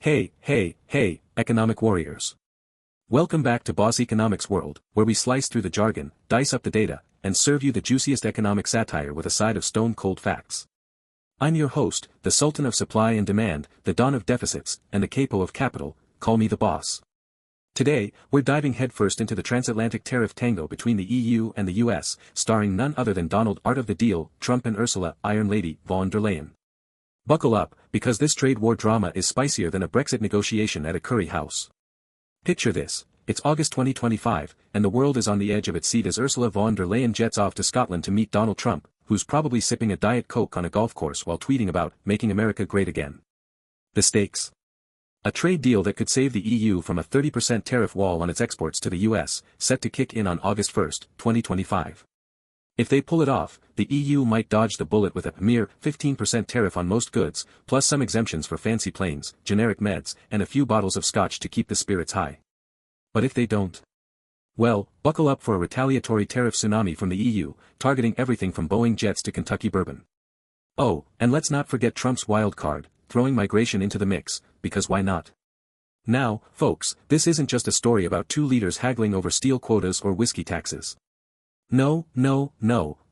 Hey, economic warriors. Welcome back to Boss Economics World, where we slice through the jargon, dice up the data, and serve you the juiciest economic satire with a side of stone-cold facts. I'm your host, the Sultan of Supply and Demand, the Don of Deficits, and the Capo of Capital, call me the boss. Today, we're diving headfirst into the transatlantic tariff tango between the EU and the US, starring none other than Donald Art of the Deal, Trump and Ursula Iron Lady von der Leyen. Buckle up, because this trade war drama is spicier than a Brexit negotiation at a curry house. Picture this, it's August 2025, and the world is on the edge of its seat as Ursula von der Leyen jets off to Scotland to meet Donald Trump, who's probably sipping a Diet Coke on a golf course while tweeting about making America great again. The stakes? A trade deal that could save the EU from a 30% tariff wall on its exports to the US, set to kick in on August 1, 2025. If they pull it off, the EU might dodge the bullet with a mere 15% tariff on most goods, plus some exemptions for fancy planes, generic meds, and a few bottles of scotch to keep the spirits high. But if they don't? Well, buckle up for a retaliatory tariff tsunami from the EU, targeting everything from Boeing jets to Kentucky bourbon. Oh, and let's not forget Trump's wild card, throwing migration into the mix, because why not? Now, folks, this isn't just a story about two leaders haggling over steel quotas or whiskey taxes. No,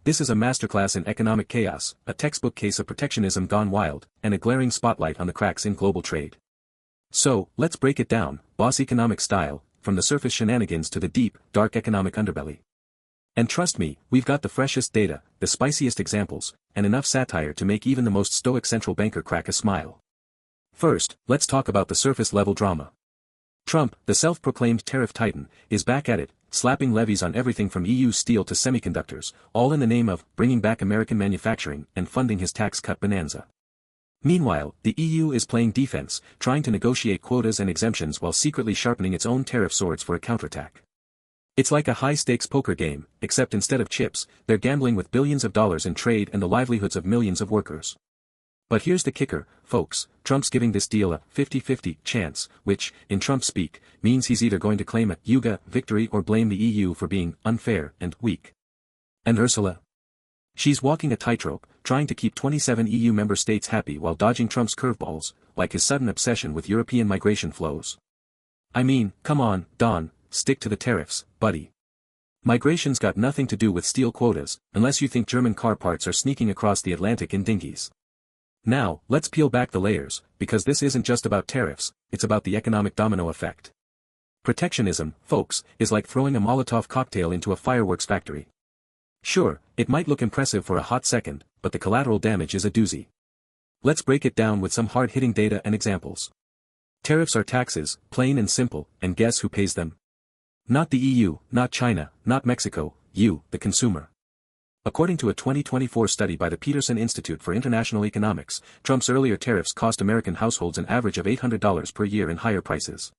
this is a masterclass in economic chaos, a textbook case of protectionism gone wild, and a glaring spotlight on the cracks in global trade. So, let's break it down, boss economic style, from the surface shenanigans to the deep, dark economic underbelly. And trust me, we've got the freshest data, the spiciest examples, and enough satire to make even the most stoic central banker crack a smile. First, let's talk about the surface-level drama. Trump, the self-proclaimed tariff titan, is back at it, slapping levies on everything from EU steel to semiconductors, all in the name of bringing back American manufacturing and funding his tax cut bonanza. Meanwhile, the EU is playing defense, trying to negotiate quotas and exemptions while secretly sharpening its own tariff swords for a counterattack. It's like a high-stakes poker game, except instead of chips, they're gambling with billions of dollars in trade and the livelihoods of millions of workers. But here's the kicker, folks, Trump's giving this deal a 50-50 chance, which, in Trump speak, means he's either going to claim a Yuga victory or blame the EU for being unfair and weak. And Ursula? She's walking a tightrope, trying to keep 27 EU member states happy while dodging Trump's curveballs, like his sudden obsession with European migration flows. I mean, come on, Don, stick to the tariffs, buddy. Migration's got nothing to do with steel quotas, unless you think German car parts are sneaking across the Atlantic in dinghies. Now, let's peel back the layers, because this isn't just about tariffs, it's about the economic domino effect. Protectionism, folks, is like throwing a Molotov cocktail into a fireworks factory. Sure, it might look impressive for a hot second, but the collateral damage is a doozy. Let's break it down with some hard-hitting data and examples. Tariffs are taxes, plain and simple, and guess who pays them? Not the EU, not China, not Mexico, you, the consumer. According to a 2024 study by the Peterson Institute for International Economics, Trump's earlier tariffs cost American households an average of $800 per year in higher prices.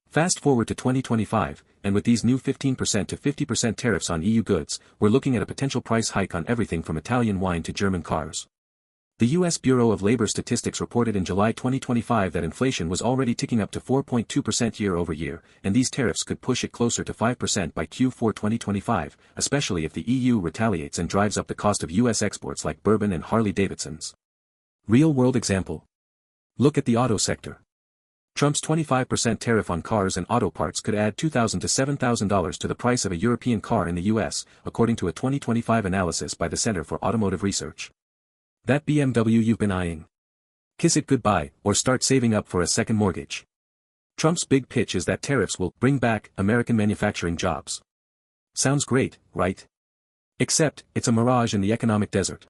Fast forward to 2025, and with these new 15% to 50% tariffs on EU goods, we're looking at a potential price hike on everything from Italian wine to German cars. The U.S. Bureau of Labor Statistics reported in July 2025 that inflation was already ticking up to 4.2% year-over-year, and these tariffs could push it closer to 5% by Q4 2025, especially if the EU retaliates and drives up the cost of U.S. exports like bourbon and Harley-Davidsons. Real-world example. Look at the auto sector. Trump's 25% tariff on cars and auto parts could add $2,000 to $7,000 to the price of a European car in the U.S., according to a 2025 analysis by the Center for Automotive Research. That BMW you've been eyeing? Kiss it goodbye, or start saving up for a second mortgage. Trump's big pitch is that tariffs will bring back American manufacturing jobs. Sounds great, right? Except, it's a mirage in the economic desert.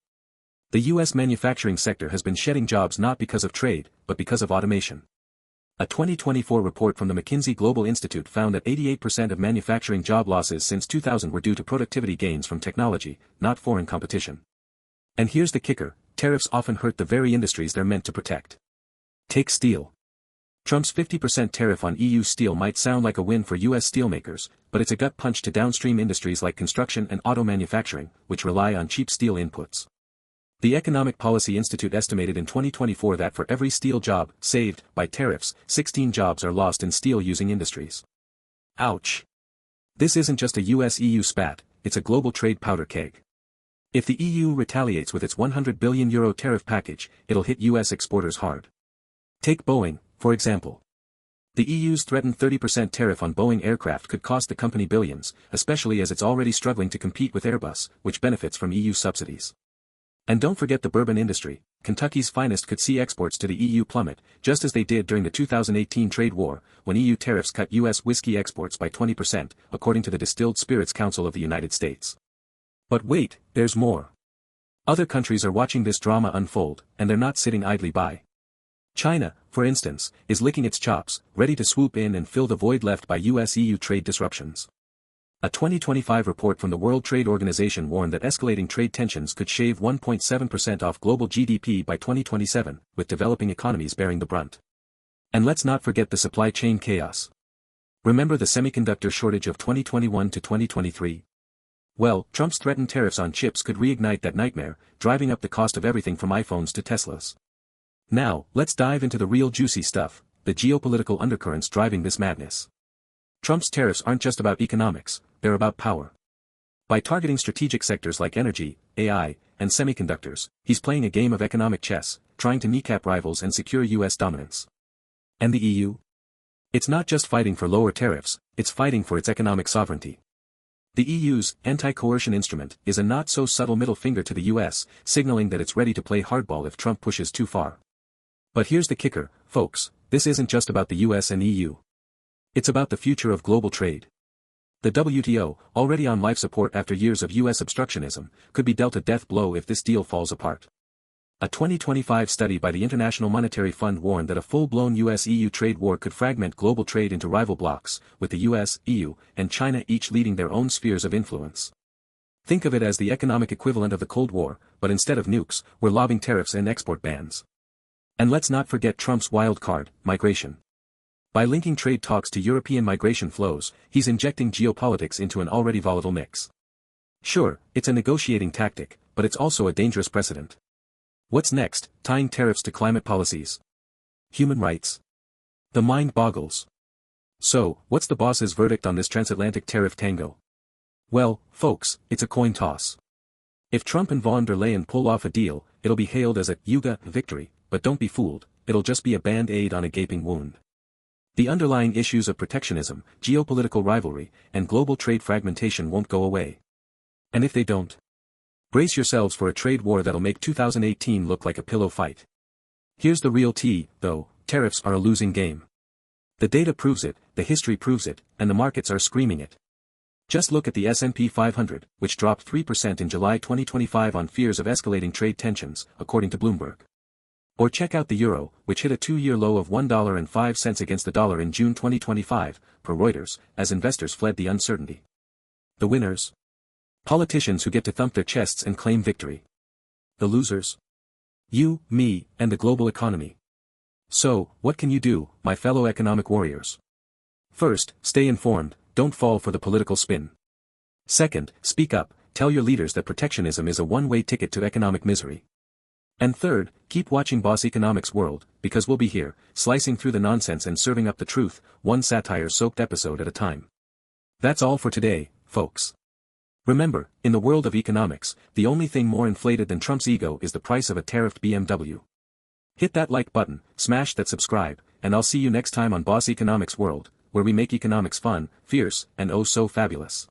The U.S. manufacturing sector has been shedding jobs not because of trade, but because of automation. A 2024 report from the McKinsey Global Institute found that 88% of manufacturing job losses since 2000 were due to productivity gains from technology, not foreign competition. And here's the kicker, tariffs often hurt the very industries they're meant to protect. Take steel. Trump's 50% tariff on EU steel might sound like a win for U.S. steelmakers, but it's a gut punch to downstream industries like construction and auto manufacturing, which rely on cheap steel inputs. The Economic Policy Institute estimated in 2024 that for every steel job saved by tariffs, 16 jobs are lost in steel-using industries. Ouch. This isn't just a US-EU spat, it's a global trade powder keg. If the EU retaliates with its €100 billion tariff package, it'll hit US exporters hard. Take Boeing, for example. The EU's threatened 30% tariff on Boeing aircraft could cost the company billions, especially as it's already struggling to compete with Airbus, which benefits from EU subsidies. And don't forget the bourbon industry. Kentucky's finest could see exports to the EU plummet, just as they did during the 2018 trade war, when EU tariffs cut U.S. whiskey exports by 20%, according to the Distilled Spirits Council of the United States. But wait, there's more. Other countries are watching this drama unfold, and they're not sitting idly by. China, for instance, is licking its chops, ready to swoop in and fill the void left by US-EU trade disruptions. A 2025 report from the World Trade Organization warned that escalating trade tensions could shave 1.7% off global GDP by 2027, with developing economies bearing the brunt. And let's not forget the supply chain chaos. Remember the semiconductor shortage of 2021 to 2023? Well, Trump's threatened tariffs on chips could reignite that nightmare, driving up the cost of everything from iPhones to Teslas. Now, let's dive into the real juicy stuff, the geopolitical undercurrents driving this madness. Trump's tariffs aren't just about economics, they're about power. By targeting strategic sectors like energy, AI, and semiconductors, he's playing a game of economic chess, trying to kneecap rivals and secure US dominance. And the EU? It's not just fighting for lower tariffs, it's fighting for its economic sovereignty. The EU's anti-coercion instrument is a not-so-subtle middle finger to the US, signaling that it's ready to play hardball if Trump pushes too far. But here's the kicker, folks, this isn't just about the US and EU. It's about the future of global trade. The WTO, already on life support after years of US obstructionism, could be dealt a death blow if this deal falls apart. A 2025 study by the International Monetary Fund warned that a full-blown US-EU trade war could fragment global trade into rival blocs, with the US, EU, and China each leading their own spheres of influence. Think of it as the economic equivalent of the Cold War, but instead of nukes, we're lobbing tariffs and export bans. And let's not forget Trump's wild card, migration. By linking trade talks to European migration flows, he's injecting geopolitics into an already volatile mix. Sure, it's a negotiating tactic, but it's also a dangerous precedent. What's next, tying tariffs to climate policies? Human rights? The mind boggles. So, what's the boss's verdict on this transatlantic tariff tango? Well, folks, it's a coin toss. If Trump and von der Leyen pull off a deal, it'll be hailed as a "Yuga" victory, but don't be fooled, it'll just be a band-aid on a gaping wound. The underlying issues of protectionism, geopolitical rivalry, and global trade fragmentation won't go away. And if they don't? Brace yourselves for a trade war that'll make 2018 look like a pillow fight. Here's the real tea, though, tariffs are a losing game. The data proves it, the history proves it, and the markets are screaming it. Just look at the S&P 500, which dropped 3% in July 2025 on fears of escalating trade tensions, according to Bloomberg. Or check out the euro, which hit a two-year low of $1.05 against the dollar in June 2025, per Reuters, as investors fled the uncertainty. The winners? Politicians who get to thump their chests and claim victory. The losers? You, me, and the global economy. So, what can you do, my fellow economic warriors? First, stay informed, don't fall for the political spin. Second, speak up, tell your leaders that protectionism is a one-way ticket to economic misery. And third, keep watching Boss Economics World, because we'll be here, slicing through the nonsense and serving up the truth, one satire-soaked episode at a time. That's all for today, folks. Remember, in the world of economics, the only thing more inflated than Trump's ego is the price of a tariffed BMW. Hit that like button, smash that subscribe, and I'll see you next time on Boss Economics World, where we make economics fun, fierce, and oh so fabulous.